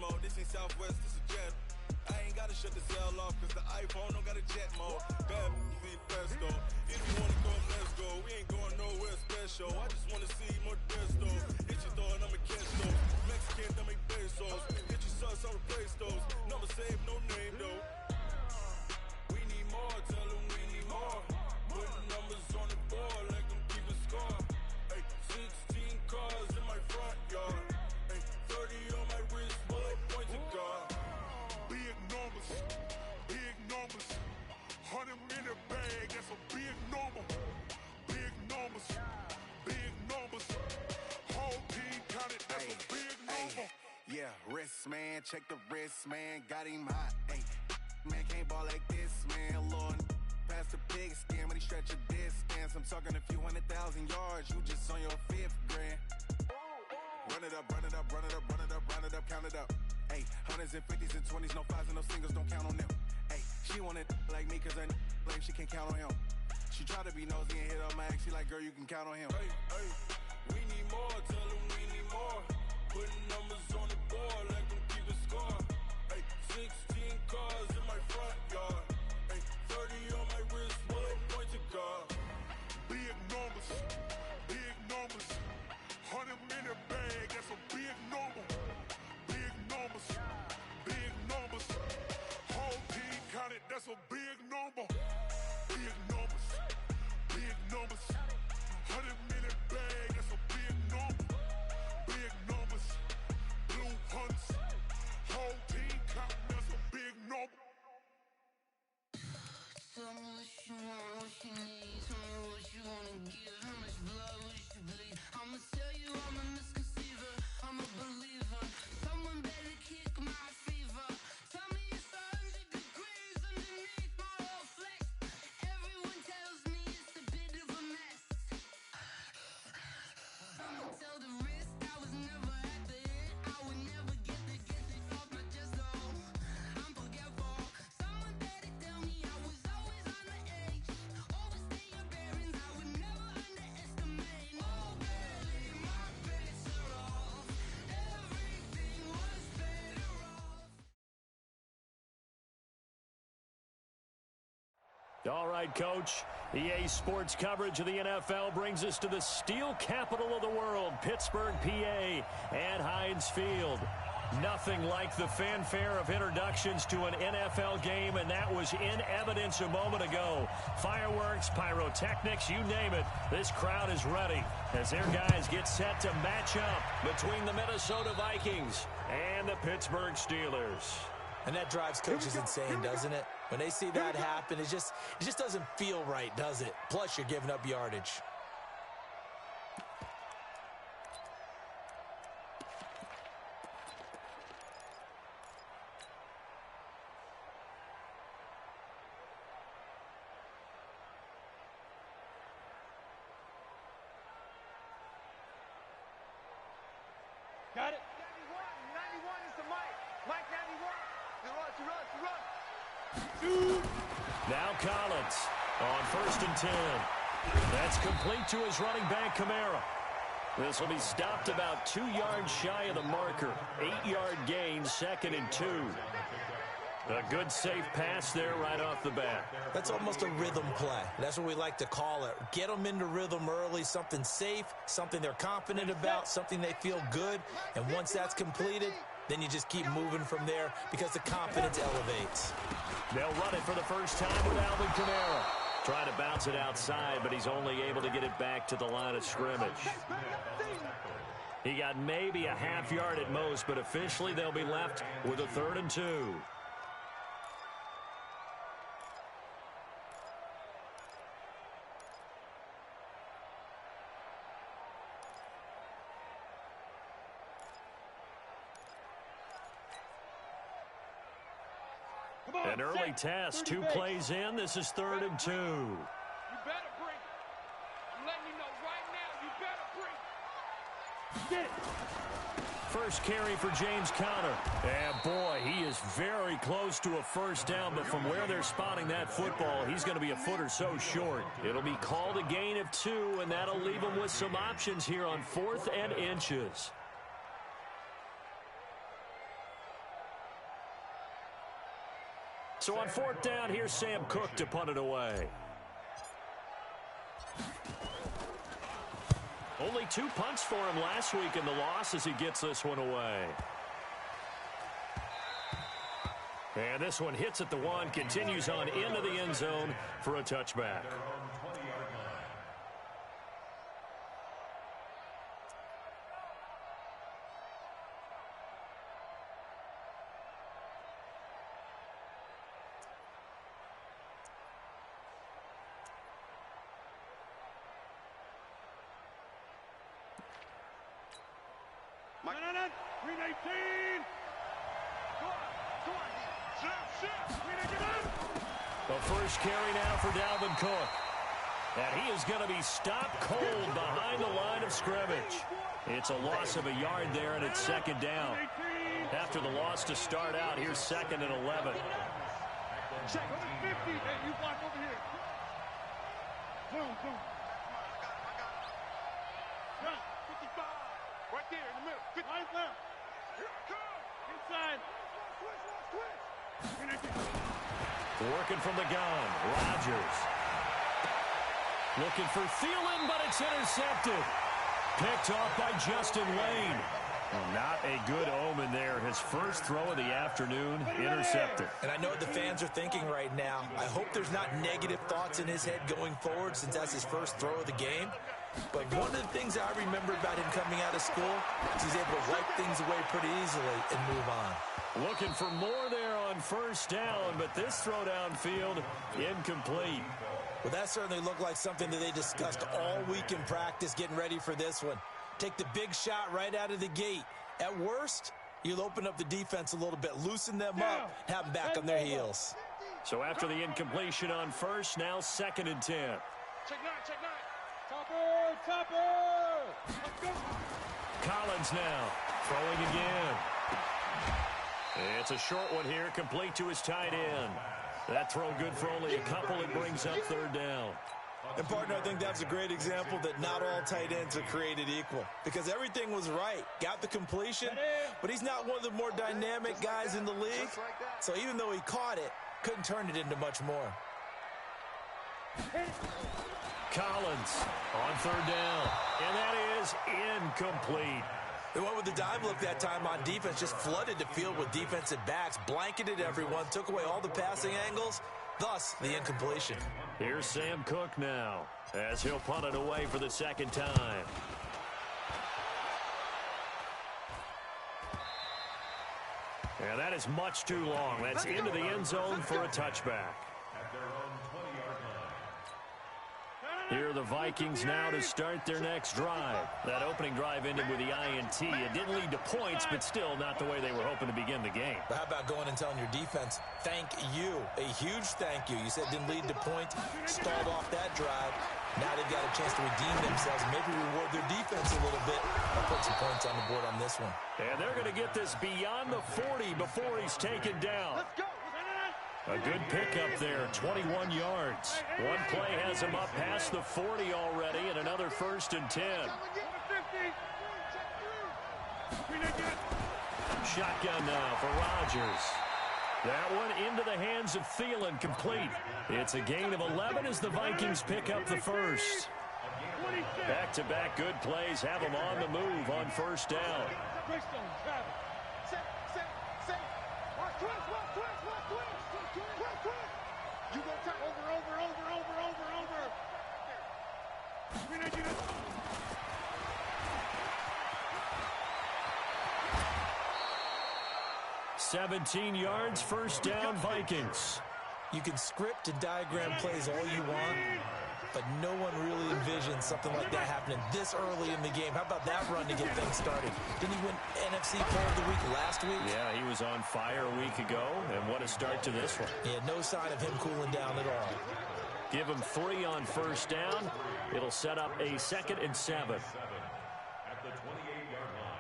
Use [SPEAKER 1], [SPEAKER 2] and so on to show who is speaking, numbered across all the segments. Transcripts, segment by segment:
[SPEAKER 1] mode. This ain't Southwest, this is jet. I ain't gotta shut the cell off, cause the iPhone don't got a jet mode. Bad be the best though. If you wanna come, let's go. We ain't going nowhere special. I just wanna see more desto. Hit your throw and I'ma catch those. Mexican, don't make pesos. Hit your sauce, I'll replace those. Number save, no name though. We need more, tell them we need more. Putting numbers on the board like I'm keeping score. Ay, 16 cars in my front yard. Ay, 30 on my wrist, bullet point to God.
[SPEAKER 2] Big numbers, 100 in the bag, that's a big number. Big numbers, whole team counted, that's a big number.
[SPEAKER 3] Yeah, wrist man, check the wrist man, got him hot. Ay, man can't ball like this, man. Lord, past the pig skin when he stretch a distance. I'm talking a few 100,000 yards, you just on your 5th grand. Run it up, count it up. Ay, hundreds and 50s and 20s, no 5s and no singles, don't count on them. Ay, she want it like me, cause her like she can't count on him. She try to be nosy and hit up my ex, she like, girl, you can count on him.
[SPEAKER 1] Hey, we need more, tell them we need more. Putting numbers on the board like I'm keeping score. Ay, 16 cars in my front yard. Ay, 30 on my wrist, bullet point to God.
[SPEAKER 2] Big numbers, 100 in the bag, that's a big number. Big numbers, whole team counted, that's a big number. Big numbers, 100 in the bag, that's a big number. Big numbers, blue hunts, whole team counting, that's a big number.
[SPEAKER 4] Tell me what you want, what you need. Tell me what you wanna give. How much blood would you bleed? I'ma tell you I'm a misconceiver. I'm a believer. Someone better kick my fever. Tell me it's 100 degrees underneath my whole flesh. Everyone tells me it's a bit of a mess. I'ma tell the risk I was never at the end. I would never get this off my chest though. I'm forgetful. Someone better tell me I was always on the edge. Overstay your bearings, I would never underestimate. Oh baby, my bets are off. Everything was better off.
[SPEAKER 5] All right, Coach. EA Sports coverage of the NFL brings us to the steel capital of the world, Pittsburgh, PA, at Heinz Field. Nothing like the fanfare of introductions to an NFL game, and that was in evidence a moment ago. Fireworks, pyrotechnics, you name it. This crowd is ready as their guys get set to match up between the Minnesota Vikings and the Pittsburgh Steelers.
[SPEAKER 6] And that drives coaches insane, doesn't it? When they see that happen, it just doesn't feel right, does it? Plus, you're giving up yardage.
[SPEAKER 7] Got it. 91 is the Mike. Mike 91. To run.
[SPEAKER 5] Now Collins on 1st and 10. That's complete to his running back, Kamara. This will be stopped about 2 yards shy of the marker. 8-yard gain, 2nd and 2. A good, safe pass there right off the bat.
[SPEAKER 6] That's almost a rhythm play. That's what we like to call it. Get them into rhythm early, something safe, something they're confident about, something they feel good. And once that's completed, then you just keep moving from there because the confidence elevates.
[SPEAKER 5] They'll run it for the first time with Alvin Kamara. Trying to bounce it outside, but he's only able to get it back to the line of scrimmage. He got maybe a half yard at most, but officially they'll be left with a 3rd and 2. An early test, 2 plays in. This is 3rd and 2.
[SPEAKER 7] You better bring it. I'm letting you know right now, you better bring it. Get it.
[SPEAKER 5] First carry for James Conner. And boy, he is very close to a first down, but from where they're spotting that football, he's going to be a foot or so short. It'll be called a gain of 2, and that'll leave him with some options here on 4th and inches. So on 4th down, here's Sam Cook to punt it away. Only 2 punts for him last week in the loss as he gets this one away. And this one hits at the 1, continues on into the end zone for a touchback. The first carry now for Dalvin Cook. And he is going to be stopped cold behind the line of scrimmage. It's a loss of a yard there, and it's 2nd down. After the loss to start out, here's 2nd and 11.
[SPEAKER 7] Check 50. Hey, you block over here. Boom, boom. 55. Right there in the middle. 50. Right left. Here it comes. Inside.
[SPEAKER 5] Working from the gun, Rodgers. Looking for Thielen, but it's intercepted. Picked off by Justin Lane. Not a good omen there. His first throw of the afternoon, intercepted.
[SPEAKER 6] And I know what the fans are thinking right now. I hope there's not negative thoughts in his head going forward since that's his first throw of the game. But one of the things I remember about him coming out of school is he's able to wipe things away pretty easily and move on.
[SPEAKER 5] Looking for more there on 1st down, but this throw downfield, incomplete.
[SPEAKER 6] Well, that certainly looked like something that they discussed all week in practice getting ready for this one. Take the big shot right out of the gate. At worst, you'll open up the defense a little bit, loosen them up, have them back on their heels.
[SPEAKER 5] So after the incompletion on 1st, now 2nd and 10.
[SPEAKER 7] Check 9, check 9. Topper! Let's go.
[SPEAKER 5] Collins now, throwing again. It's a short one here, complete to his tight end. That throw good for only a couple. It brings up 3rd down.
[SPEAKER 6] And, partner, I think that's a great example that not all tight ends are created equal because everything was right. Got the completion, but he's not one of the more dynamic guys in the league. So even though he caught it, couldn't turn it into much more.
[SPEAKER 5] Collins on 3rd down, and that is incomplete.
[SPEAKER 6] They went with the dive look that time on defense, just flooded the field with defensive backs, blanketed everyone, took away all the passing angles, thus the incompletion.
[SPEAKER 5] Here's Sam Cook now as he'll punt it away for the 2nd time. And that is much too long. That's into the end zone for a touchback. Here are the Vikings now to start their next drive. That opening drive ended with the INT. It didn't lead to points, but still not the way they were hoping to begin the game.
[SPEAKER 6] But how about going and telling your defense, thank you, a huge thank you. You said it didn't lead to points, stalled off that drive. Now they've got a chance to redeem themselves and maybe reward their defense a little bit and put some points on the board on this one.
[SPEAKER 5] And they're going to get this beyond the 40 before he's taken down.
[SPEAKER 7] Let's go.
[SPEAKER 5] A good pickup there, 21 yards. One play has him up past the 40 already, and another 1st and 10. Shotgun now for Rodgers. That one into the hands of Thielen, complete. It's a gain of 11 as the Vikings pick up the first. Back-to-back good plays have them on the move on 1st down.
[SPEAKER 7] You go top over.
[SPEAKER 5] 17 yards, 1st down, Vikings.
[SPEAKER 6] You can script and diagram plays all you want, but no one really envisions something like that happening this early in the game. How about that run to get things started? Didn't he win NFC Player of the Week last week?
[SPEAKER 5] Yeah, he was on fire a week ago, and what a start to this one.
[SPEAKER 6] Yeah, no sign of him cooling down at all.
[SPEAKER 5] Give him 3 on 1st down. It'll set up a 2nd and 7.
[SPEAKER 2] At the 28-yard line.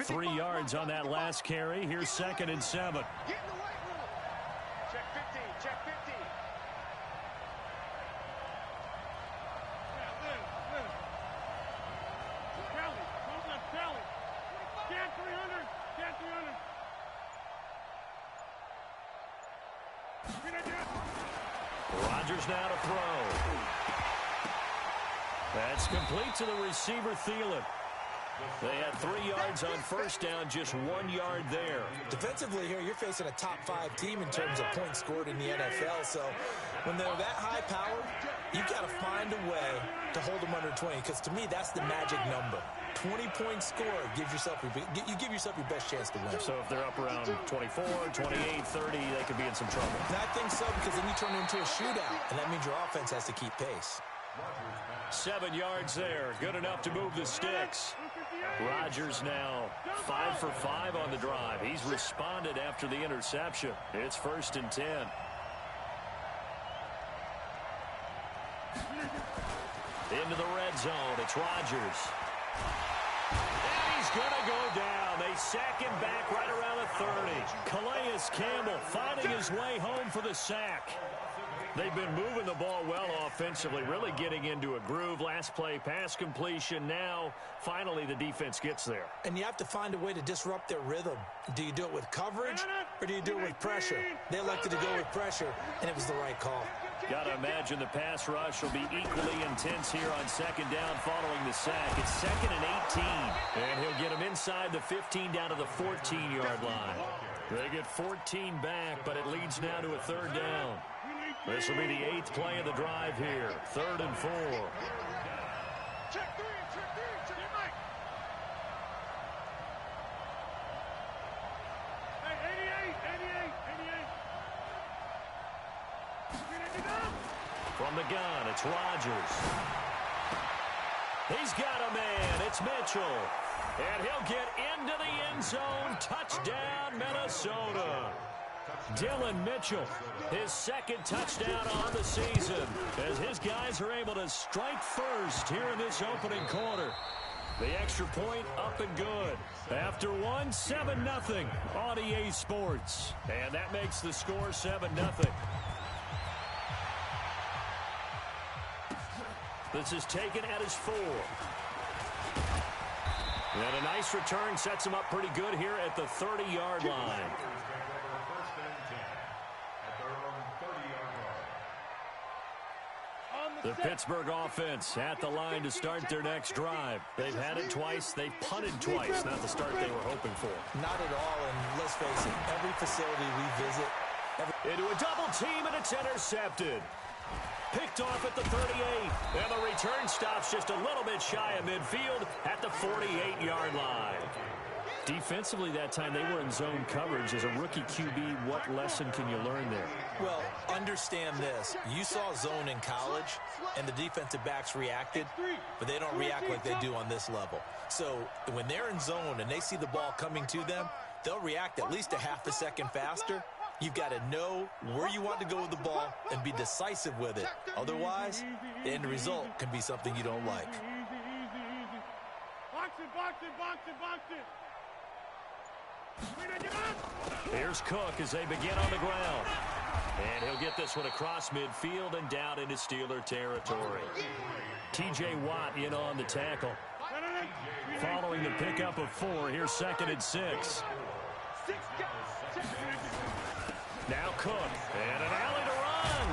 [SPEAKER 5] 3 yards on that last carry. Here's 2nd and 7.
[SPEAKER 7] Get in the weight room. Check 15. Check 15. Yeah, live. Kelly. Don't let Kelly. Can 300. Can 300.
[SPEAKER 5] Rodgers now to throw. That's complete to the receiver, Thielen. They had 3 yards on first down, just 1 yard there.
[SPEAKER 6] Defensively here, you're facing a top-5 team in terms of points scored in the NFL. So when they're that high power, you've got to find a way to hold them under 20. Because to me, that's the magic number. 20-point score, you give yourself your best chance to win.
[SPEAKER 5] So if they're up around 24, 28, 30, they could be in some trouble.
[SPEAKER 6] And I think so, because then you turn it into a shootout, and that means your offense has to keep pace.
[SPEAKER 5] 7 yards there, good enough to move the sticks. Rodgers now 5 for 5 on the drive. He's responded after the interception. It's 1st and 10. Into the red zone. It's Rodgers. And he's going to go down. They sack him back right around the 30. Calais Campbell finding his way home for the sack. They've been moving the ball well offensively, really getting into a groove. Last play, pass completion. Now, finally, the defense gets there.
[SPEAKER 6] And you have to find a way to disrupt their rhythm. Do you do it with coverage, or do you do it with pressure? They elected to go with pressure, and it was the right call.
[SPEAKER 5] Got to imagine the pass rush will be equally intense here on 2nd down following the sack. It's 2nd and 18. And he'll get him inside the 15 down to the 14-yard line. They get 14 back, but it leads now to a 3rd down. This will be the 8th play of the drive here. 3rd and 4.
[SPEAKER 7] Check three, check your mic. Hey, 88.
[SPEAKER 5] From the gun, it's Rodgers. He's got a man. It's Mitchell. And he'll get into the end zone. Touchdown, Minnesota. Dylan Mitchell, his 2nd touchdown on the season, as his guys are able to strike first here in this opening quarter. The extra point up and good. After one, 7-0 on EA Sports. And that makes the score 7-0. This is taken at his 4. And a nice return sets him up pretty good here at the 30-yard line. The Pittsburgh offense at the line to start their next drive. They've had it twice. They've punted twice. Not the start they were hoping for.
[SPEAKER 6] Not at all, and let's face it, every facility we visit.
[SPEAKER 5] Into a double team, and it's intercepted. Picked off at the 38. And the return stops just a little bit shy of midfield at the 48-yard line. Defensively that time, they were in zone coverage. As a rookie QB, what lesson can you learn there?
[SPEAKER 6] Well, understand this. You saw zone in college, and the defensive backs reacted, but they don't react like they do on this level. So when they're in zone and they see the ball coming to them, they'll react at least a half a second faster. You've got to know where you want to go with the ball and be decisive with it. Otherwise, the end result can be something you don't like.
[SPEAKER 7] Box it.
[SPEAKER 5] Here's Cook as they begin on the ground. And he'll get this one across midfield and down into Steeler territory. T.J. Watt in on the tackle. Following the pickup of 4, here's 2nd and 6. Now Cook, and an alley to run.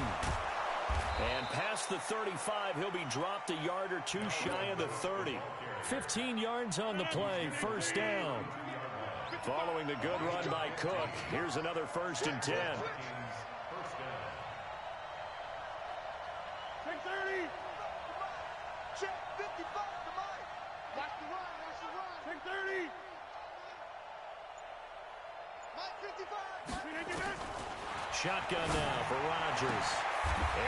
[SPEAKER 5] And past the 35, he'll be dropped a yard or 2 shy of the 30. 15 yards on the play, 1st down. Following the good run by Cook, here's another 1st and 10.
[SPEAKER 7] Check 30. Check 55 to Mike. Watch the run. Check 30. Mike 55.
[SPEAKER 5] Shotgun now for Rodgers.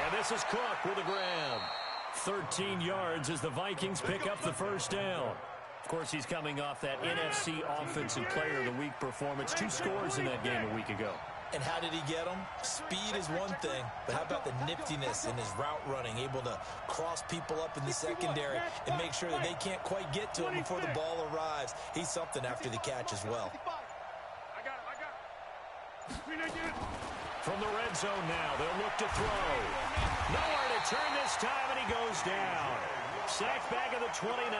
[SPEAKER 5] And this is Cook with a grab. 13 yards as the Vikings pick up the 1st down. Of course, he's coming off that NFC Offensive Player of the Week performance. 2 scores in that game a week ago.
[SPEAKER 6] And how did he get them? Speed is one thing, but how about the niftiness in his route running, able to cross people up in the secondary and make sure that they can't quite get to him before the ball arrives. He's something after the catch as well.
[SPEAKER 7] I got it.
[SPEAKER 5] From the red zone now, they'll look to throw. Nowhere to turn this time, and he goes down. Sack back at the 29.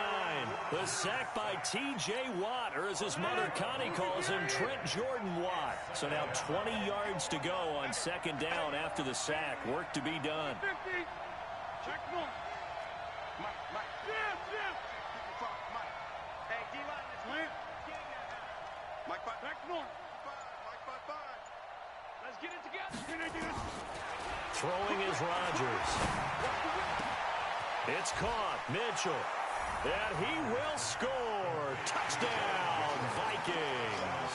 [SPEAKER 5] The sack by T.J. Watt, or as his mother Connie calls him, Trent Jordan Watt. So now 20 yards to go on second down after the sack. Work to be done.
[SPEAKER 7] 50. Check one. Mike. Yeah. Mike. Hey, D-line is clear. Mike, back one. Mike, 5. Let's get it together.
[SPEAKER 5] Throwing is Rodgers. It's caught. Mitchell. And he will score. Touchdown, Vikings.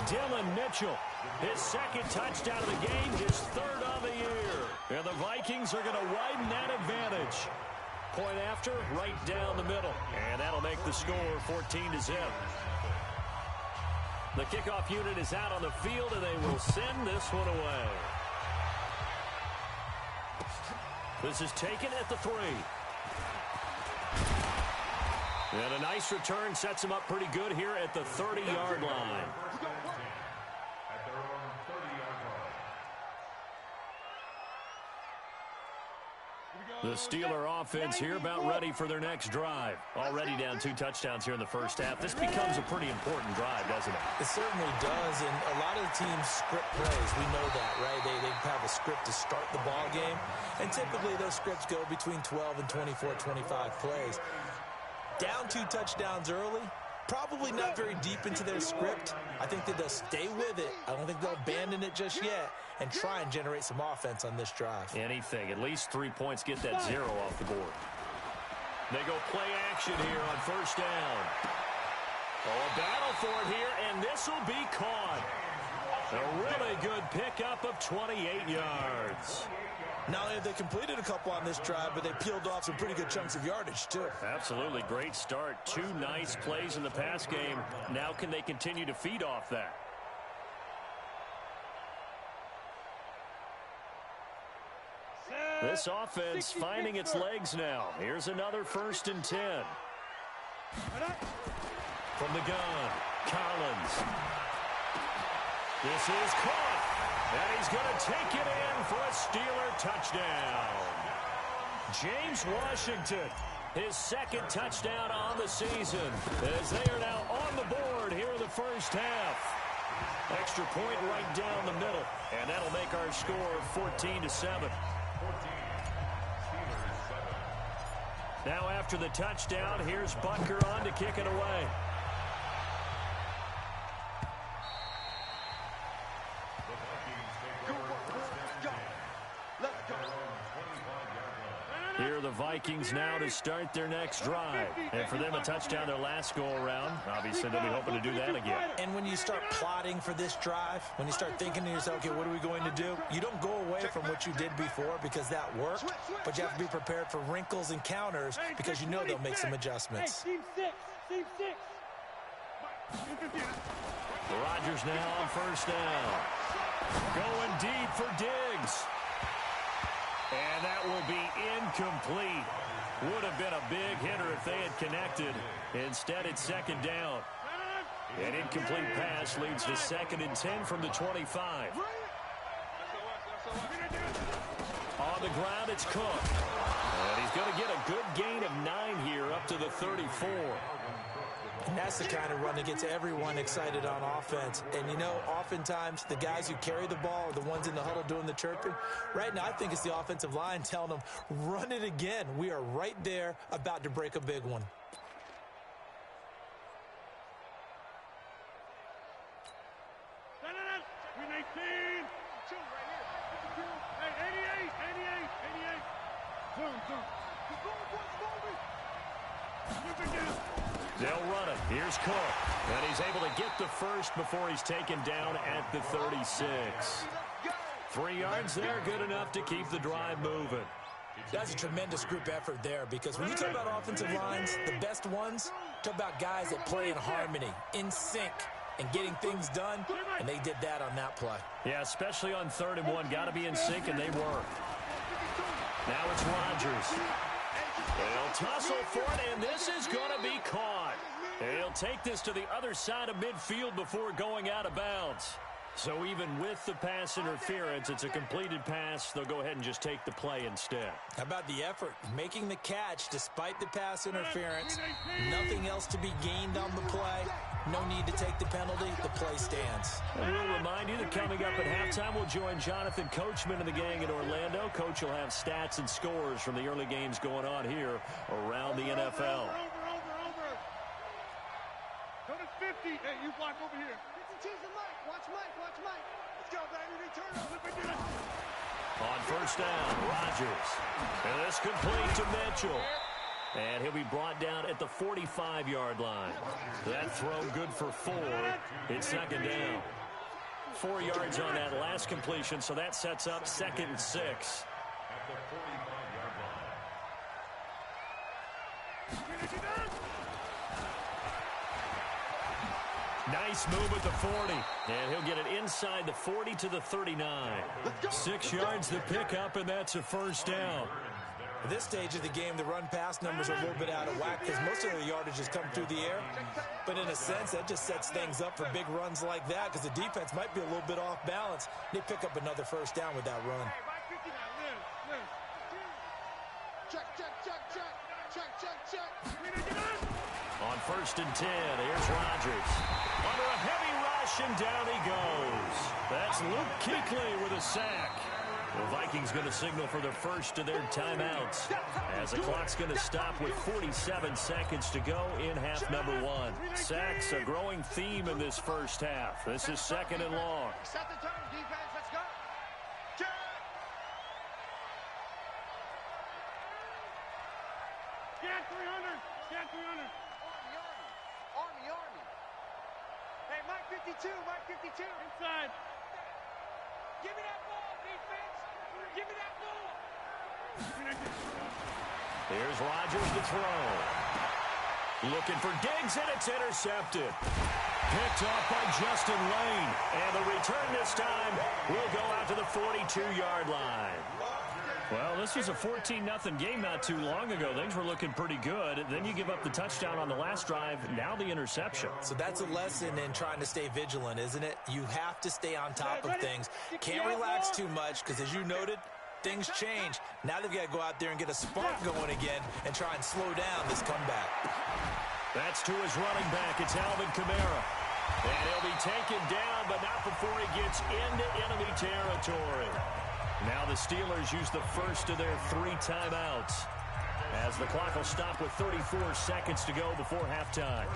[SPEAKER 5] Dylan Mitchell, his second touchdown of the game, his third of the year. And the Vikings are going to widen that advantage. Point after, right down the middle. And that'll make the score 14-0. The kickoff unit is out on the field, and they will send this one away. This is taken at the 3. And a nice return sets him up pretty good here at the 30-yard line. The Steeler offense here about ready for their next drive. Already down 2 touchdowns here in the first half. This becomes a pretty important drive, doesn't it?
[SPEAKER 6] It certainly does, and a lot of the teams script plays. We know that, right? They have a script to start the ball game, and typically those scripts go between 12 and 24, 25 plays. Down 2 touchdowns early, probably not very deep into their script. I think that they'll stay with it. I don't think they'll abandon it just yet and try and generate some offense on this drive.
[SPEAKER 5] Anything. At least 3 points. Get that 0 off the board. They go play action here on first down. Oh, a battle for it here, and this will be caught. A really good pickup of 28 yards.
[SPEAKER 6] Not only have they completed a couple on this drive, but they peeled off some pretty good chunks of yardage, too.
[SPEAKER 5] Absolutely. Great start. 2 nice plays in the pass game. Now can they continue to feed off that? This offense finding its legs now. Here's another 1st and 10. From the gun, Collins. This is caught. And he's going to take it in for a Steeler touchdown. James Washington, his second touchdown on the season, as they are now on the board here in the first half. Extra point right down the middle, and that'll make our score 14-7. Now after the touchdown, here's Butker on to kick it away. Here are the Vikings now to start their next drive. And for them, a touchdown their last go-around. Obviously, they'll be hoping to do that again.
[SPEAKER 6] And when you start plotting for this drive, when you start thinking to yourself, okay, what are we going to do? You don't go away from what you did before because that worked, but you have to be prepared for wrinkles and counters because you know they'll make some adjustments.
[SPEAKER 7] Team 6.
[SPEAKER 5] Rodgers now on first down. Going deep for Diggs. And that will be incomplete. Would have been a big hitter if they had connected. Instead, it's second down. An incomplete pass leads to 2nd and 10 from the 25. On the ground, it's Cook. And he's going to get a good gain of 9 here up to the 34.
[SPEAKER 6] And that's the kind of run that gets everyone excited on offense. And, you know, oftentimes the guys who carry the ball are the ones in the huddle doing the chirping. Right now, I think it's the offensive line telling them, run it again. We are right there about to break a big one.
[SPEAKER 5] They'll run it. Here's Cook. And he's able to get the first before he's taken down at the 36. 3 yards there, good enough to keep the drive moving.
[SPEAKER 6] That's a tremendous group effort there because when you talk about offensive lines, the best ones, talk about guys that play in harmony, in sync, and getting things done, and they did that on that play.
[SPEAKER 5] Yeah, especially on 3rd and 1. Got to be in sync, and they were. Now it's Rodgers. They'll tussle for it, and this is going to be caught. He'll take this to the other side of midfield before going out of bounds. So even with the pass interference, it's a completed pass. They'll go ahead and just take the play instead.
[SPEAKER 6] How about the effort? Making the catch despite the pass interference. Nothing else to be gained on the play. No need to take the penalty. The play stands.
[SPEAKER 5] And we'll remind you that coming up at halftime, we'll join Jonathan Coachman and the gang in Orlando. Coach will have stats and scores from the early games going on here around the NFL.
[SPEAKER 7] Over. Go to 50. Hey, you block over here.
[SPEAKER 8] 52's the Mike. Watch Mike. Let's go, baby. Return. Look at this.
[SPEAKER 5] On first down, Rodgers. And this complete to Mitchell. And he'll be brought down at the 45-yard line. That throw good for 4. It's second down. 4 yards on that last completion, so that sets up 2nd and 6. Nice move at the 40. And he'll get it inside the 40 to the 39. 6 yards the pickup, and that's a first down.
[SPEAKER 6] At this stage of the game, the run-pass numbers are a little bit out of whack because most of their yardage has come through the air. But in a sense, that just sets things up for big runs like that because the defense might be a little bit off balance. They pick up another first down with that run.
[SPEAKER 5] On first and 10, here's Rodgers. Under a heavy rush, and down he goes. That's Luke Kuechly with a sack. The Vikings going to signal for the first of their timeouts as the clock's going to stop with 47 seconds to go in half number 1. Sacks, a growing theme in this first half. This is 2nd and long.
[SPEAKER 8] Set the turn, defense. Let's go.
[SPEAKER 7] Scan 300. Scan 300.
[SPEAKER 8] Army. Hey, Mike 52.
[SPEAKER 7] Inside.
[SPEAKER 8] Give me that ball, defense. Give me that ball.
[SPEAKER 5] Here's Rodgers to throw. Looking for Diggs, and it's intercepted. Picked off by Justin Lane. And the return this time will go out to the 42-yard line. Well, this was a 14-0 game not too long ago. Things were looking pretty good. Then you give up the touchdown on the last drive. Now the interception.
[SPEAKER 6] So that's a lesson in trying to stay vigilant, isn't it? You have to stay on top of things. Can't relax too much because, as you noted, things change. Now they've got to go out there and get a spark going again and try and slow down this comeback.
[SPEAKER 5] That's to his running back. It's Alvin Kamara. And he'll be taken down, but not before he gets into enemy territory. Now the Steelers use the first of their 3 timeouts as the clock will stop with 34 seconds to go before halftime.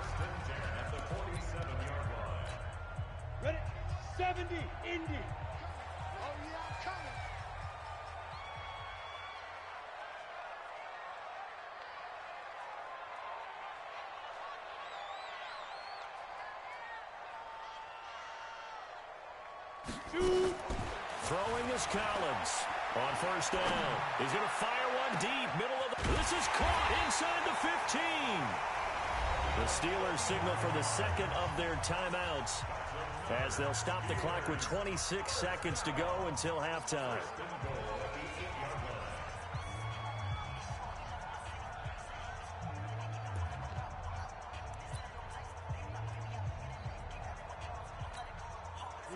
[SPEAKER 7] Ready? 70, Indy.
[SPEAKER 8] Oh, yeah, I'm coming.
[SPEAKER 5] Throwing is Collins on first down. He's going to fire one deep, middle of the... This is caught inside the 15. The Steelers signal for the 2nd of their timeouts as they'll stop the clock with 26 seconds to go until halftime.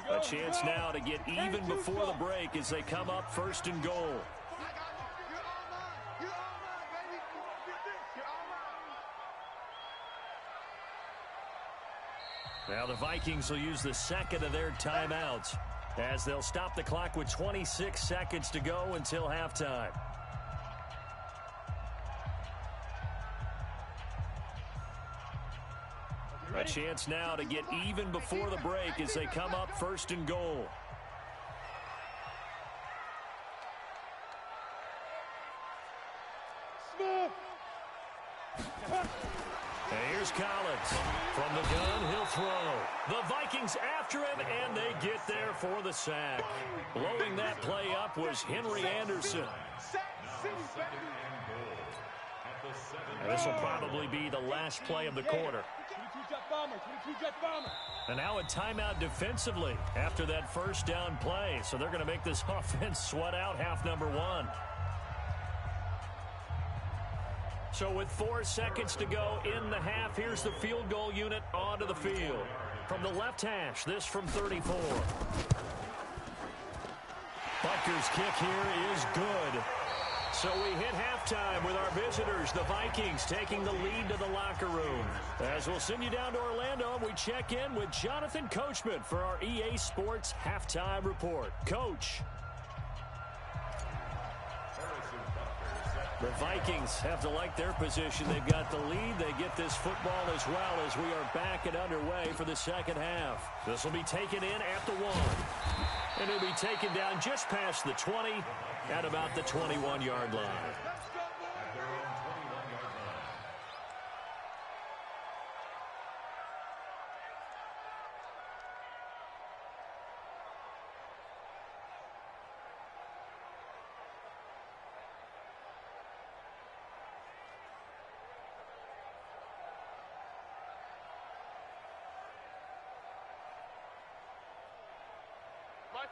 [SPEAKER 5] A chance now to get even before the break as they come up 1st and goal.
[SPEAKER 8] I got you. You're all mine. You're all mine, baby. You're all mine.
[SPEAKER 5] Now the Vikings will use the 2nd of their timeouts as they'll stop the clock with 26 seconds to go until halftime. A chance now to get even before the break as they come up 1st and goal. And here's Collins. From the gun, he'll throw. The Vikings after him, and they get there for the sack. Blowing that play up was Henry Anderson. And this will probably be the last play of the quarter.
[SPEAKER 7] 22-jet bomber, 22-jet bomber.
[SPEAKER 5] And now a timeout defensively after that first down play. So they're going to make this offense sweat out half number 1. So with 4 seconds to go in the half, here's the field goal unit onto the field. From the left hash, this from 34. Butker's kick here is good. So we hit halftime with our visitors, the Vikings, taking the lead to the locker room. As we'll send you down to Orlando, we check in with Jonathan Coachman for our EA Sports Halftime Report. Coach. The Vikings have to like their position. They've got the lead. They get this football as well as we are back and underway for the second half. This will be taken in at the 1. And it'll be taken down just past the 20 at about the 21-yard line.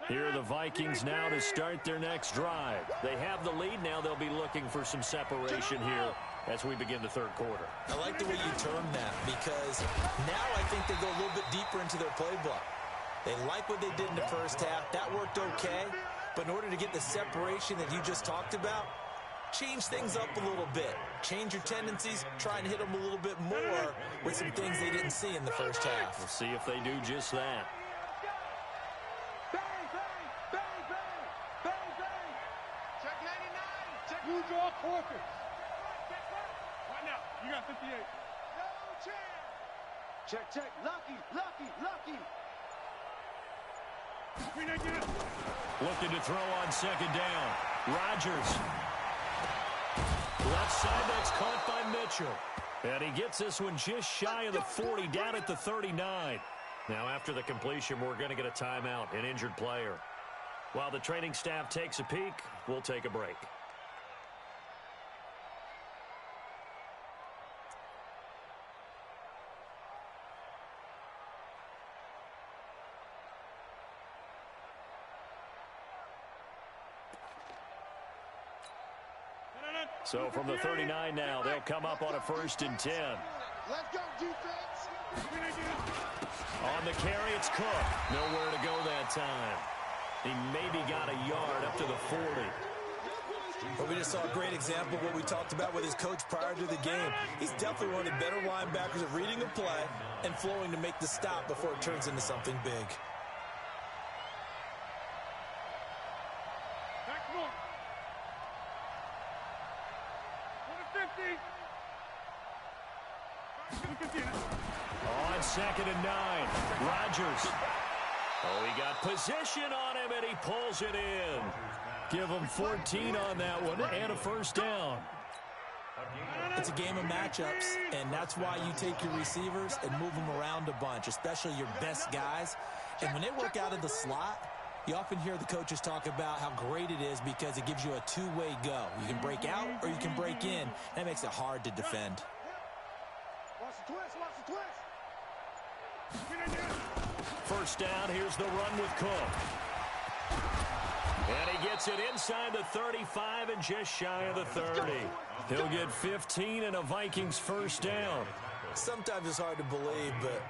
[SPEAKER 5] Here are the Vikings now to start their next drive. They have the lead. Now they'll be looking for some separation here as we begin the third quarter.
[SPEAKER 6] I like the way you termed that because now I think they go a little bit deeper into their playbook. They like what they did in the first half. That worked okay. But in order to get the separation that you just talked about, change things up a little bit. Change your tendencies. Try and hit them a little bit more with some things they didn't see in the first half.
[SPEAKER 5] We'll see if they do just that.
[SPEAKER 7] Who's your focus? Right now, you got 58.
[SPEAKER 8] No chance. Check. Lucky.
[SPEAKER 5] Looking to throw on second down. Rodgers. Left side, that's caught by Mitchell. And he gets this one just shy of the 40, down at the 39. Now after the completion, we're going to get a timeout, an injured player. While the training staff takes a peek, we'll take a break. So from the 39 now, they'll come up on a 1st and 10.
[SPEAKER 8] Let's go, defense.
[SPEAKER 5] On the carry, it's Cook. Nowhere to go that time. He maybe got a yard up to the 40.
[SPEAKER 6] Well, we just saw a great example of what we talked about with his coach prior to the game. He's definitely one of the better linebackers at reading a play and flowing to make the stop before it turns into something big.
[SPEAKER 5] On 2nd and 9, Rodgers. Oh, he got position on him, and he pulls it in. Give him 14 on that one, and a 1st down.
[SPEAKER 6] It's a game of matchups, and that's why you take your receivers and move them around a bunch, especially your best guys. And when they work out of the slot, you often hear the coaches talk about how great it is because it gives you a two-way go. You can break out or you can break in. That makes it hard to defend.
[SPEAKER 8] Watch the twist.
[SPEAKER 5] 1st down, here's the run with Cook. And he gets it inside the 35 and just shy of the 30. He'll get 15 and a Vikings 1st down.
[SPEAKER 6] Sometimes it's hard to believe, but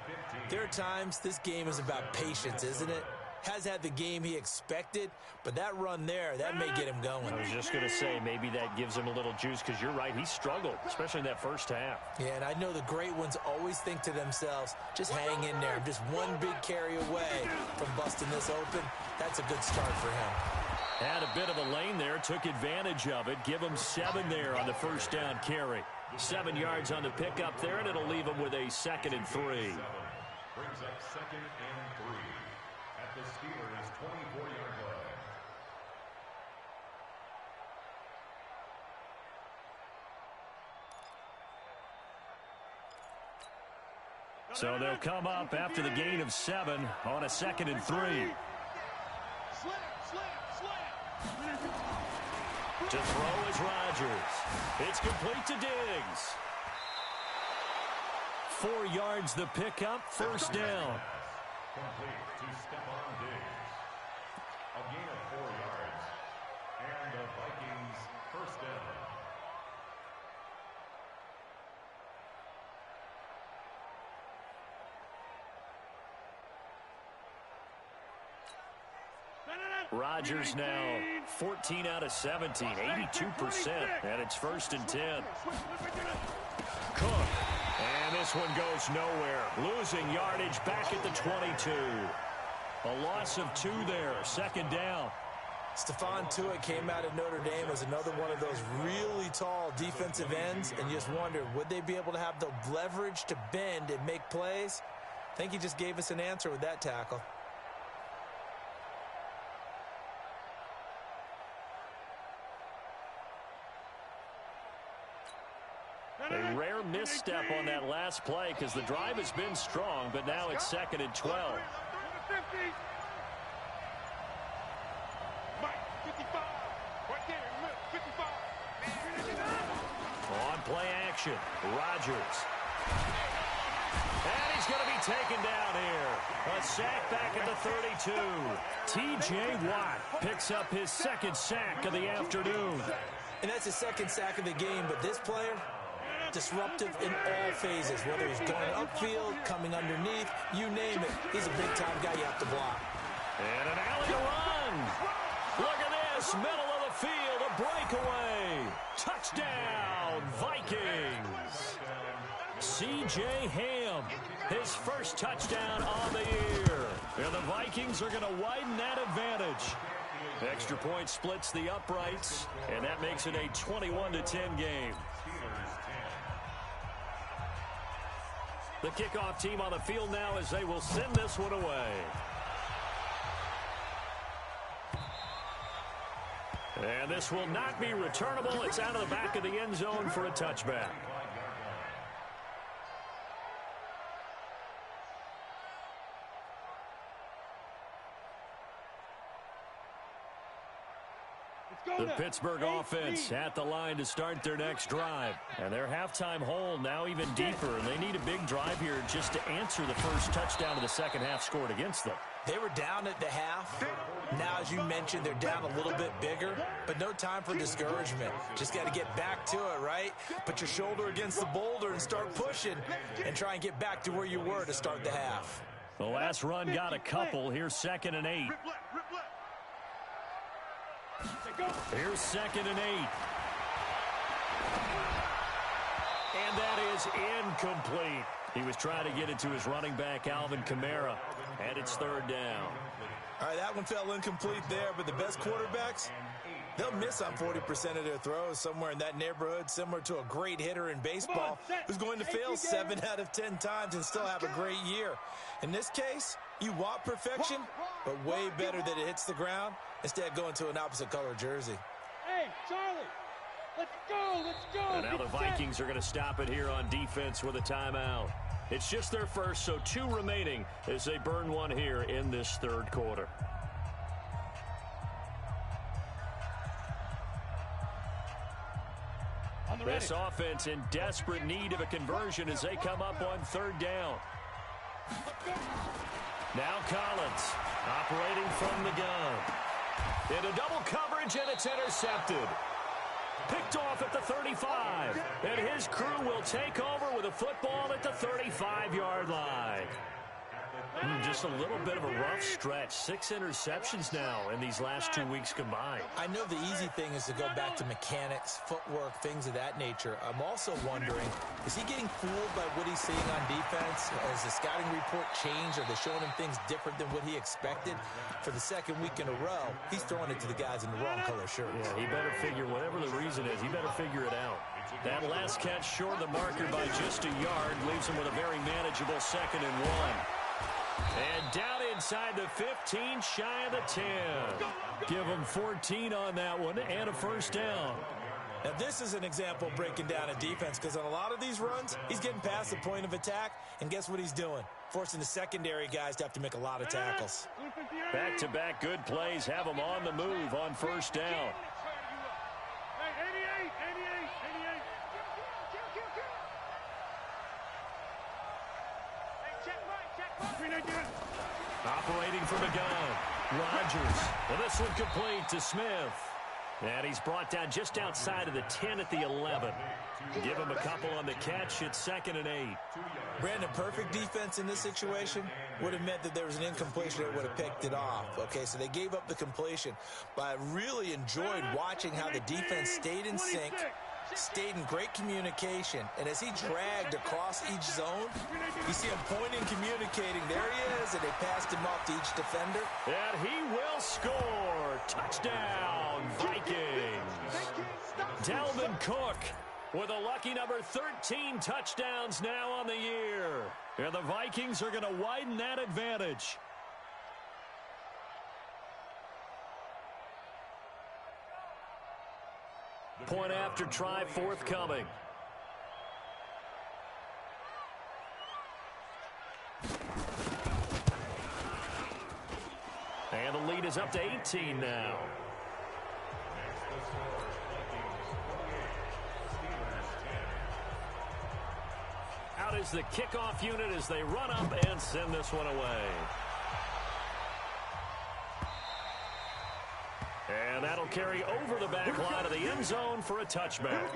[SPEAKER 6] there are times this game is about patience, isn't it? Has had the game he expected, but that run there, that may get him going.
[SPEAKER 5] I was just going to say, maybe that gives him a little juice, because you're right, he struggled, especially in that first half.
[SPEAKER 6] Yeah, and I know the great ones always think to themselves, just hang in there. I'm just one big carry away from busting this open. That's a good start for him.
[SPEAKER 5] Had a bit of a lane there, took advantage of it. Give him 7 there on the 1st down carry. 7 yards on the pickup there, and it'll leave him with a 2nd and 3.
[SPEAKER 9] Brings up 2nd and 3 at the Steelers' 24-yard line.
[SPEAKER 5] So they'll come up after the gain of 7 on a 2nd and 3.
[SPEAKER 8] Slam.
[SPEAKER 5] To throw is Rodgers. It's complete to Diggs. 4 yards the pickup, 1st down.
[SPEAKER 9] Complete to Stephon Diggs. A gain of 4 yards. And the Vikings 1st down.
[SPEAKER 5] Rodgers now 14 out of 17, 82%, and it's 1st and 10. Cook, and this one goes nowhere. Losing yardage back at the 22. A loss of 2 there, 2nd down.
[SPEAKER 6] Stephon Tuitt came out of Notre Dame as another one of those really tall defensive ends, and you just wondered, would they be able to have the leverage to bend and make plays? I think he just gave us an answer with that tackle.
[SPEAKER 5] A rare misstep on that last play because the drive has been strong, but now it's 2nd and 12. On play action, Rodgers. And he's going to be taken down here. A sack back at the 32. T.J. Watt picks up his 2nd sack of the afternoon.
[SPEAKER 6] And that's his 2nd sack of the game, but this player, disruptive in all phases, whether he's going upfield, coming underneath, you name it. He's a big-time guy you have to block.
[SPEAKER 5] And an alley to run. Look at this, middle of the field, a breakaway. Touchdown, Vikings. C.J. Ham, his 1st touchdown on the year. And the Vikings are going to widen that advantage. Extra point splits the uprights, and that makes it a 21-10 game. The kickoff team on the field now as they will send this one away. And this will not be returnable. It's out of the back of the end zone for a touchback. The Pittsburgh offense at the line to start their next drive. And their halftime hole now even deeper. And they need a big drive here just to answer the first touchdown of the second half scored against them.
[SPEAKER 6] They were down at the half. Now, as you mentioned, they're down a little bit bigger, but no time for discouragement. Just got to get back to it, right? Put your shoulder against the boulder and start pushing and try and get back to where you were to start the half.
[SPEAKER 5] The last run got a couple. Here's 2nd and 8. Here's 2nd and 8. And that is incomplete. He was trying to get it to his running back, Alvin Kamara, and it's 3rd down.
[SPEAKER 6] All right, that one fell incomplete there, but the best quarterbacks, they'll miss on 40% of their throws, somewhere in that neighborhood, similar to a great hitter in baseball who's going to fail 7 out of 10 times and still have a great year. In this case, you want perfection, but way better that it hits the ground instead of going to an opposite color jersey.
[SPEAKER 7] Hey, Charlie, let's go, let's go.
[SPEAKER 5] And now the Vikings are going to stop it here on defense with a timeout. It's just their first, so 2 remaining as they burn one here in this 3rd quarter. This offense in desperate need of a conversion as they come up on 3rd down. Now Collins operating from the gun. Into double coverage, and it's intercepted. Picked off at the 35. And his crew will take over with a football at the 35-yard line. Just a little bit of a rough stretch. 6 interceptions now in these last 2 weeks combined.
[SPEAKER 6] I know the easy thing is to go back to mechanics, footwork, things of that nature. I'm also wondering, is he getting fooled by what he's seeing on defense? Has the scouting report changed? Are they showing him things different than what he expected? For the 2nd week in a row, he's throwing it to the guys in the wrong color shirts.
[SPEAKER 5] Yeah, he better figure, whatever the reason is, he better figure it out. That last catch short of the marker by just a yard leaves him with a very manageable 2nd and 1. And down inside the 15, shy of the 10. Give him 14 on that one and a 1st down.
[SPEAKER 6] Now, this is an example of breaking down a defense because on a lot of these runs, he's getting past the point of attack, and guess what he's doing? Forcing the secondary guys to have to make a lot of tackles.
[SPEAKER 5] Back-to-back good plays have him on the move on 1st down. Operating from the gun, Rodgers. Well, this one complete to Smith. And he's brought down just outside of the 10 at the 11. Give him a couple on the catch. It's 2nd and 8.
[SPEAKER 6] Brandon, perfect defense in this situation would have meant that there was an incompletion that would have picked it off. Okay, so they gave up the completion. But I really enjoyed watching how the defense stayed in sync, stayed in great communication, and as he dragged across each zone, you see him pointing, communicating. There he is, and they passed him off to each defender.
[SPEAKER 5] And he will score. Touchdown, Vikings. Dalvin Cook with a lucky number 13 touchdowns now on the year. And the Vikings are going to widen that advantage. Point after try forthcoming. And the lead is up to 18 now. Out is the kickoff unit as they run up and send this one away. And that'll carry over the back line of the end zone for a touchback.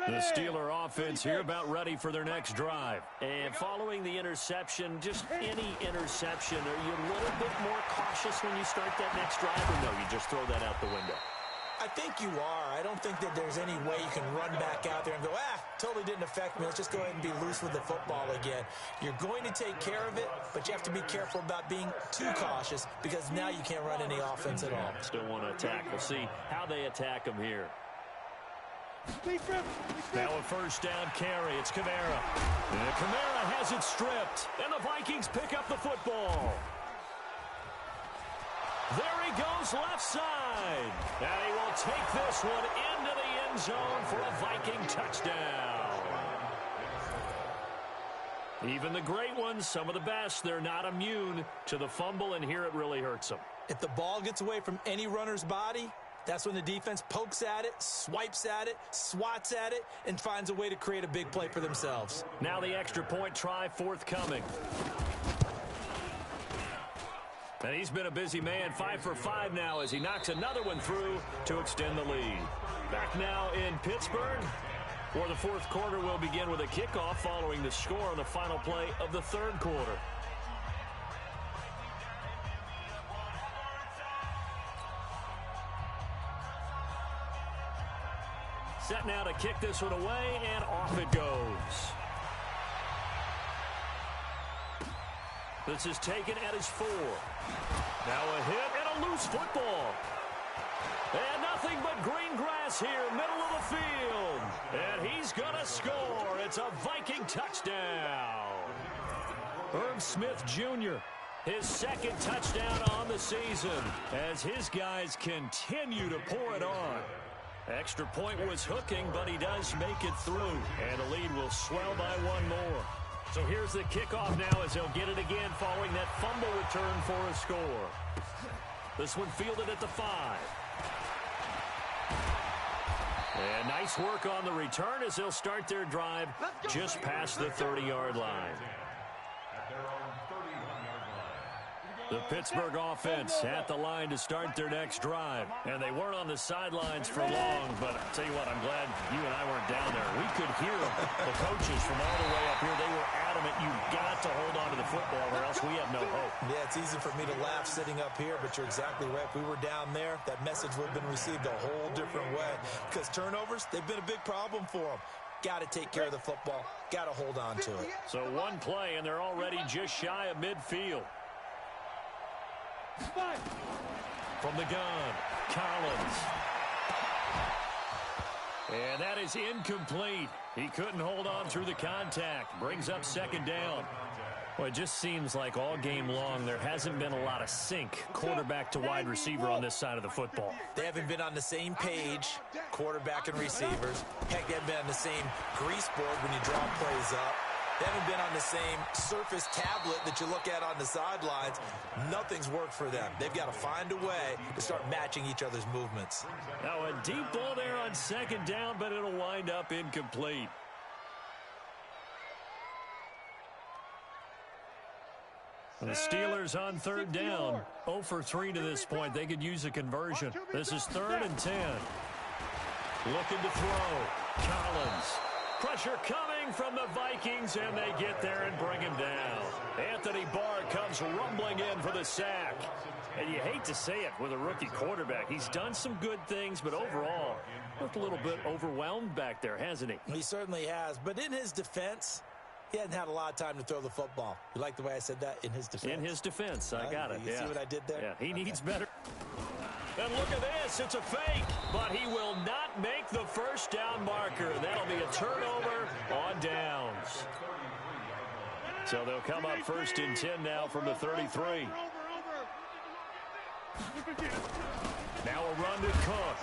[SPEAKER 5] The Steeler offense here about ready for their next drive. And following the interception, just any interception, are you a little bit more cautious when you start that next drive, or no, you just throw that out the window?
[SPEAKER 6] I think you are. I don't think that there's any way you can run back out there and go, totally didn't affect me. Let's just go ahead and be loose with the football again. You're going to take care of it, but you have to be careful about being too cautious because now you can't run any offense at all.
[SPEAKER 5] Still want to attack. We'll see how they attack them here. Now a first down carry. It's Kamara. And Kamara has it stripped. And the Vikings pick up the football. There he goes left side. And he will take this one into the end zone for a Viking touchdown. Even the great ones, some of the best, they're not immune to the fumble, and here it really hurts them.
[SPEAKER 6] If the ball gets away from any runner's body, that's when the defense pokes at it, swipes at it, swats at it, and finds a way to create a big play for themselves.
[SPEAKER 5] Now the extra point try forthcoming. And he's been a busy man, 5 for 5 now as he knocks another one through to extend the lead. Back now in Pittsburgh, where the fourth quarter will begin with a kickoff following the score on the final play of the third quarter. Set now to kick this one away, and off it goes. This is taken at his 4. Now a hit and a loose football. And nothing but green grass here, middle of the field. And he's going to score. It's a Viking touchdown. Irv Smith Jr., his second touchdown on the season as his guys continue to pour it on. Extra point was hooking, but he does make it through. And the lead will swell by one more. So here's the kickoff now as he'll get it again following that fumble return for a score. This one fielded at the 5. And nice work on the return as they'll start their drive just past the 30-yard line. The Pittsburgh offense at the line to start their next drive. And they weren't on the sidelines for long, but I'll tell you what, I'm glad you and I weren't down there. We could hear the coaches from all the way up here. They were adamant, you've got to hold on to the football or else we have no hope.
[SPEAKER 6] Yeah, it's easy for me to laugh sitting up here, but you're exactly right. If we were down there, that message would have been received a whole different way. Because turnovers, they've been a big problem for them. Got to take care of the football. Got to hold on to it.
[SPEAKER 5] So one play, and they're already just shy of midfield. From the gun, Collins. And that is incomplete. He couldn't hold on through the contact. Brings up second down. Well, it just seems like all game long there hasn't been a lot of sync quarterback to wide receiver on this side of the football.
[SPEAKER 6] They haven't been on the same page, quarterback and receivers. Heck, they haven't been on the same grease board when you draw plays up. They haven't been on the same Surface tablet that you look at on the sidelines. Nothing's worked for them. They've got to find a way to start matching each other's movements.
[SPEAKER 5] Now a deep ball there on second down, but it'll wind up incomplete. The Steelers on third down. 0 for 3 to this point. They could use a conversion. This is 3rd and 10. Looking to throw. Collins. Pressure coming from the Vikings, and they get there and bring him down. Anthony Barr comes rumbling in for the sack. And you hate to say it with a rookie quarterback. He's done some good things, but overall, looked a little bit overwhelmed back there, hasn't he?
[SPEAKER 6] He certainly has. But in his defense, he hadn't had a lot of time to throw the football. You like the way I said that? In his defense.
[SPEAKER 5] In his defense. I got it.
[SPEAKER 6] You see what I did there?
[SPEAKER 5] Yeah, he needs better. And look at this. It's a fake, but he will not make the first down marker. That'll be a turnover on downs. So they'll come up 1st and 10 now from the 33. Now a run to Cook.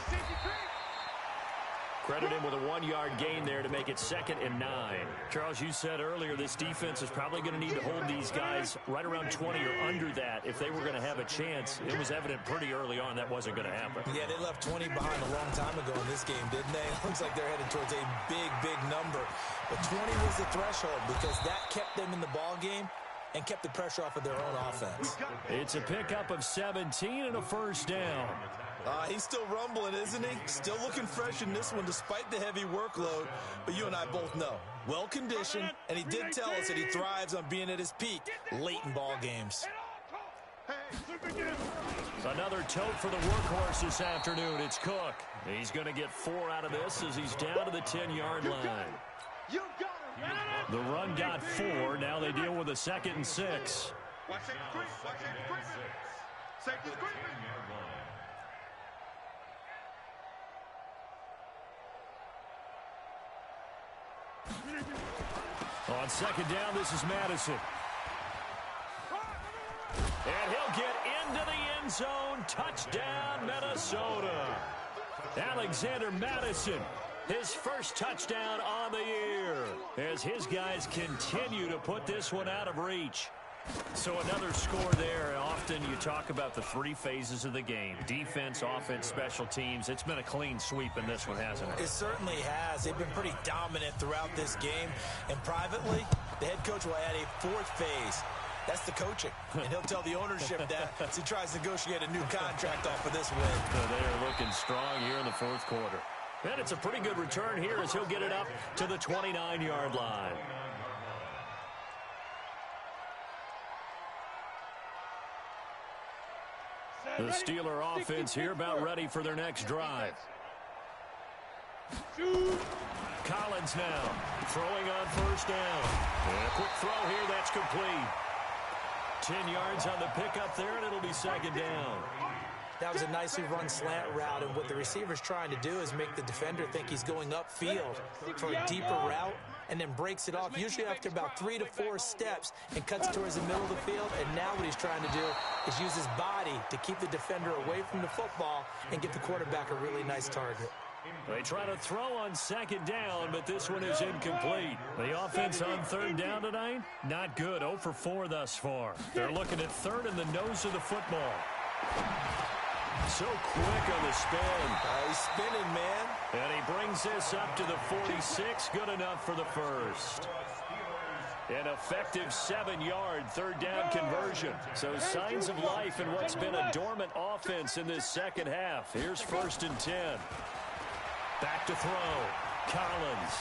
[SPEAKER 5] Credit him with a 1-yard gain there to make it 2nd and 9. Charles, you said earlier this defense is probably going to need to hold these guys right around 20 or under that if they were going to have a chance. It was evident pretty early on that wasn't going to happen.
[SPEAKER 6] Yeah, they left 20 behind a long time ago in this game, didn't they? It looks like they're headed towards a big, big number. But 20 was the threshold because that kept them in the ball game and kept the pressure off of their own offense.
[SPEAKER 5] It's a pickup of 17 and a first down.
[SPEAKER 6] He's still rumbling, isn't he? Still looking fresh in this one despite the heavy workload. But you and I both know, well-conditioned, and he did tell us that he thrives on being at his peak late in ball games.
[SPEAKER 5] Another tote for the workhorse this afternoon. It's Cook. He's going to get 4 out of this as he's down to the 10-yard line. The run got 4. Now they deal with a 2nd and 6. On 2nd down, this is Madison. And he'll get into the end zone. Touchdown, Minnesota. Alexander Madison, his first touchdown on the year, as his guys continue to put this one out of reach. So another score there. Often you talk about the 3 phases of the game: defense, offense, special teams. It's been a clean sweep in this one, hasn't it?
[SPEAKER 6] It certainly has. They've been pretty dominant throughout this game. And privately, the head coach will add a 4th phase. That's the coaching. And he'll tell the ownership that as he tries to negotiate a new contract off of this win.
[SPEAKER 5] So they are looking strong here in the 4th quarter. And it's a pretty good return here as he'll get it up to the 29-yard line. The Steeler offense here about ready for their next drive. Collins now throwing on 1st down. And a quick throw here, that's complete. 10 yards on the pickup there, and it'll be 2nd down.
[SPEAKER 6] That was a nicely run slant route, and what the receiver's trying to do is make the defender think he's going upfield for a deeper route, and then breaks it off, usually after about 3 to 4 steps, and cuts towards the middle of the field. And now what he's trying to do is use his body to keep the defender away from the football and give the quarterback a really nice target.
[SPEAKER 5] They try to throw on 2nd down, but this one is incomplete. The offense on 3rd down tonight, not good. 0 for 4 thus far. They're looking at 3rd in the nose of the football. So quick on the spin.
[SPEAKER 6] He's spinning, man.
[SPEAKER 5] And he brings this up to the 46. Good enough for the first. An effective 7-yard 3rd down conversion. So signs of life in what's been a dormant offense in this second half. Here's 1st and 10. Back to throw. Collins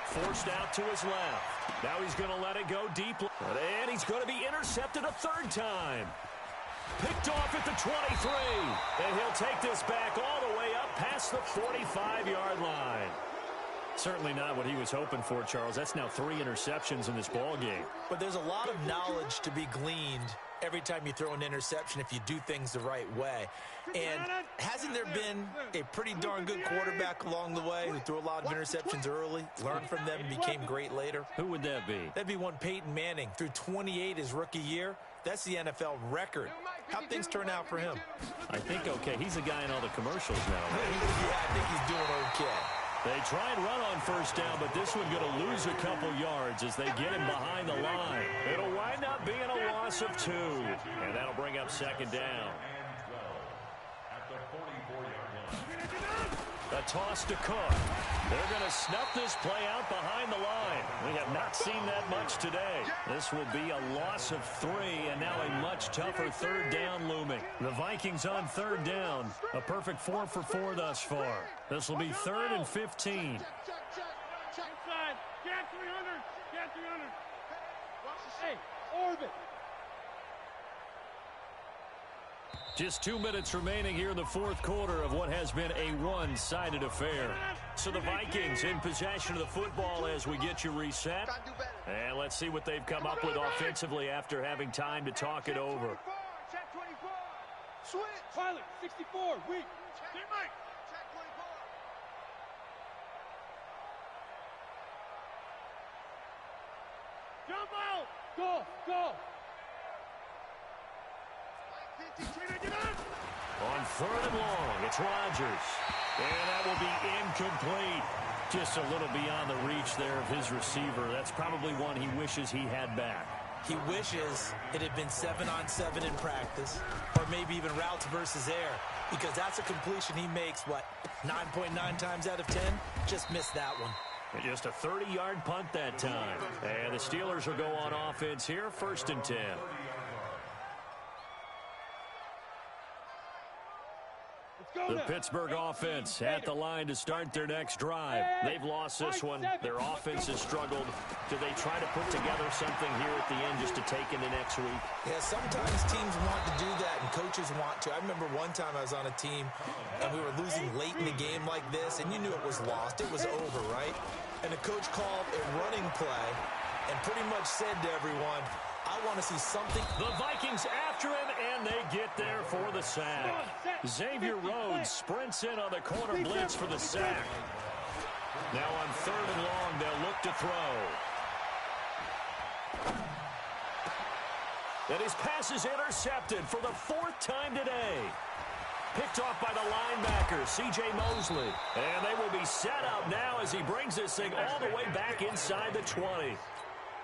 [SPEAKER 5] forced out to his left. Now he's going to let it go deep. And he's going to be intercepted a 3rd time. Picked off at the 23. And he'll take this back all the way up past the 45-yard line. Certainly not what he was hoping for, Charles. That's now 3 interceptions in this ball game.
[SPEAKER 6] But there's a lot of knowledge to be gleaned every time you throw an interception if you do things the right way. And hasn't there been a pretty darn good quarterback along the way who threw a lot of interceptions early, learned from them, and became great later?
[SPEAKER 5] Who would that be?
[SPEAKER 6] That'd be one Peyton Manning. Threw 28 his rookie year. That's the NFL record. How'd things turn out for him?
[SPEAKER 5] I think okay. He's a guy in all the commercials now, right?
[SPEAKER 6] Yeah, I think he's doing okay.
[SPEAKER 5] They try and run on first down, but this one going to lose a couple yards as they get him behind the line. It'll wind up being a loss of 2, and that'll bring up second down.
[SPEAKER 9] At the 44-yard line.
[SPEAKER 5] A toss to Cook. They're going to snuff this play out behind the line. We have not seen that much today. This will be a loss of 3, and now a much tougher third down looming. The Vikings on third down. A perfect 4 for 4 thus far. This will be 3rd and 15.
[SPEAKER 7] Inside. Get 300. Get 300. Hey, orbit.
[SPEAKER 5] Just 2 minutes remaining here in the fourth quarter of what has been a one-sided affair. So the Vikings in possession of the football as we get you reset. And let's see what they've come up with offensively after having time to talk it over.
[SPEAKER 8] Check 24. Switch.
[SPEAKER 7] Pilot, 64. Weak.
[SPEAKER 8] Check Mike. Check 24.
[SPEAKER 7] Jump out. Go. Go.
[SPEAKER 5] On 3rd and long, it's Rodgers. And that will be incomplete. Just a little beyond the reach there of his receiver. That's probably one he wishes he had back.
[SPEAKER 6] He wishes it had been 7-on-7 in practice, or maybe even routes versus air, because that's a completion he makes, 9.9 times out of 10? Just missed that one.
[SPEAKER 5] And just a 30-yard punt that time. And the Steelers will go on offense here, 1st and 10. The Pittsburgh offense at the line to start their next drive. They've lost this one. Their offense has struggled. Do they try to put together something here at the end just to take into next week?
[SPEAKER 6] Yeah, sometimes teams want to do that and coaches want to. I remember one time I was on a team and we were losing late in the game like this, and you knew it was lost. It was over, right? And the coach called a running play and pretty much said to everyone, I want to see something.
[SPEAKER 5] The Vikings after him, and they get there for the sack. Xavier Rhodes sprints in on the corner blitz for the sack. Now on 3rd and long, they'll look to throw. And his pass is intercepted for the 4th time today. Picked off by the linebacker, C.J. Mosley. And they will be set up now as he brings this thing all the way back inside the 20.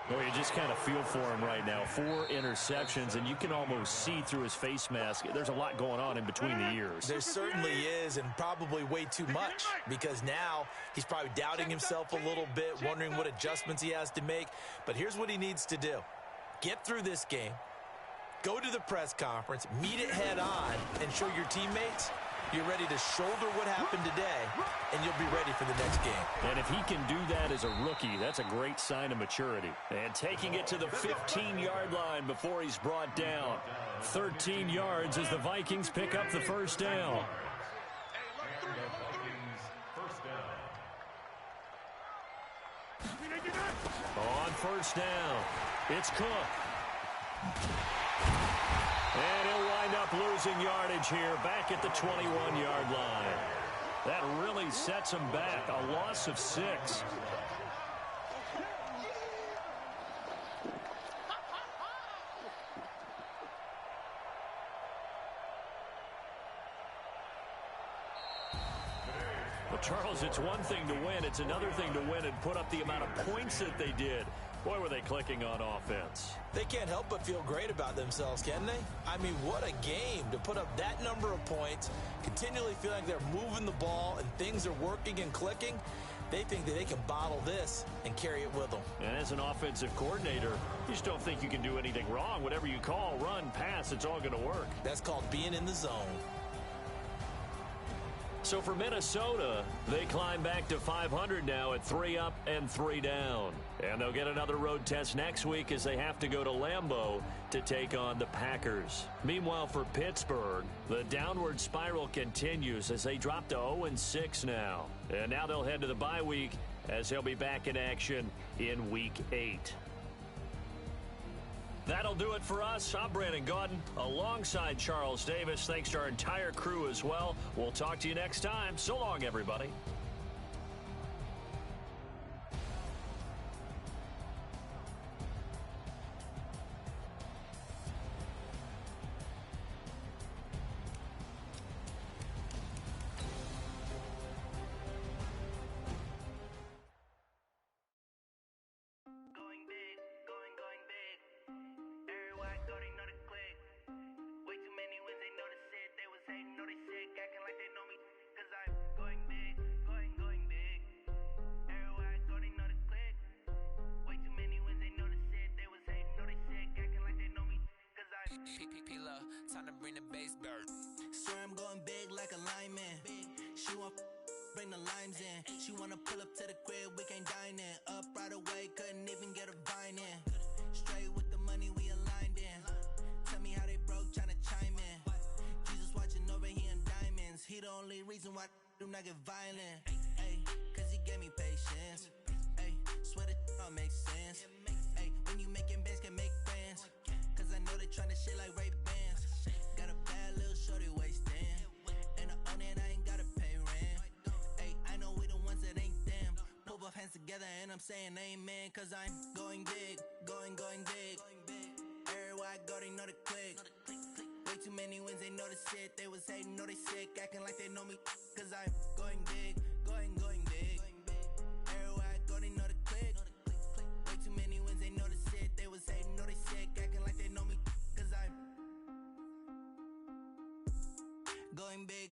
[SPEAKER 5] Well, you just kind of feel for him right now. 4 interceptions, and you can almost see through his face mask. There's a lot going on in between the ears.
[SPEAKER 6] There certainly is, and probably way too much, because now he's probably doubting himself a little bit, wondering what adjustments he has to make. But here's what he needs to do. Get through this game, go to the press conference, meet it head on, and show your teammates you're ready to shoulder what happened today, and you'll be ready for the next game.
[SPEAKER 5] And if he can do that as a rookie, that's a great sign of maturity. And taking it to the 15-yard line before he's brought down. 13 yards as the Vikings pick up the first down. On first down, it's Cook. And he'll wind up losing yardage here back at the 21-yard line. That really sets him back. A loss of 6. Well, Charles, it's one thing to win. It's another thing to win and put up the amount of points that they did. Boy, were they clicking on offense.
[SPEAKER 6] They can't help but feel great about themselves, can they? I mean, what a game to put up that number of points, continually feel like they're moving the ball and things are working and clicking. They think that they can bottle this and carry it with them.
[SPEAKER 5] And as an offensive coordinator, you just don't think you can do anything wrong. Whatever you call, run, pass, it's all going to work.
[SPEAKER 6] That's called being in the zone.
[SPEAKER 5] So for Minnesota, they climb back to 500 now at 3 up and 3 down. And they'll get another road test next week as they have to go to Lambeau to take on the Packers. Meanwhile, for Pittsburgh, the downward spiral continues as they drop to 0-6 now. And now they'll head to the bye week as they'll be back in action in Week 8. That'll do it for us. I'm Brandon Gaudin alongside Charles Davis. Thanks to our entire crew as well. We'll talk to you next time. So long, everybody.
[SPEAKER 10] P-Lo, time to bring the bass back.
[SPEAKER 4] Swear I'm going big like a lineman. She want bring the limes in. She wanna pull up to the crib, we can't dine in. Up right away, couldn't even get a vine in. Straight with the money, we aligned in. Tell me how they broke, tryna chime in. Jesus watching over, he in diamonds. He the only reason why I do not get violent. Ay, cause he gave me patience. Ay, swear that all makes sense. Ay, when you making bands, can make friends. Cause I know they tryna shit like Ray-Bans. Got a bad little shorty wasting. And I own it, I ain't gotta pay rent. Ay, I know we the ones that ain't them. Pull both hands together and I'm saying amen. Cause I'm going big, going big. Everywhere I go, they know the click. Way too many wins, they know the shit. They was hating, know they sick, acting like they know me. Cause I'm going big, going big. Everywhere I go, they know the click. Way too many wins, they know the shit. They was hating, know they sick, acting like they know me. Cause I'm going big.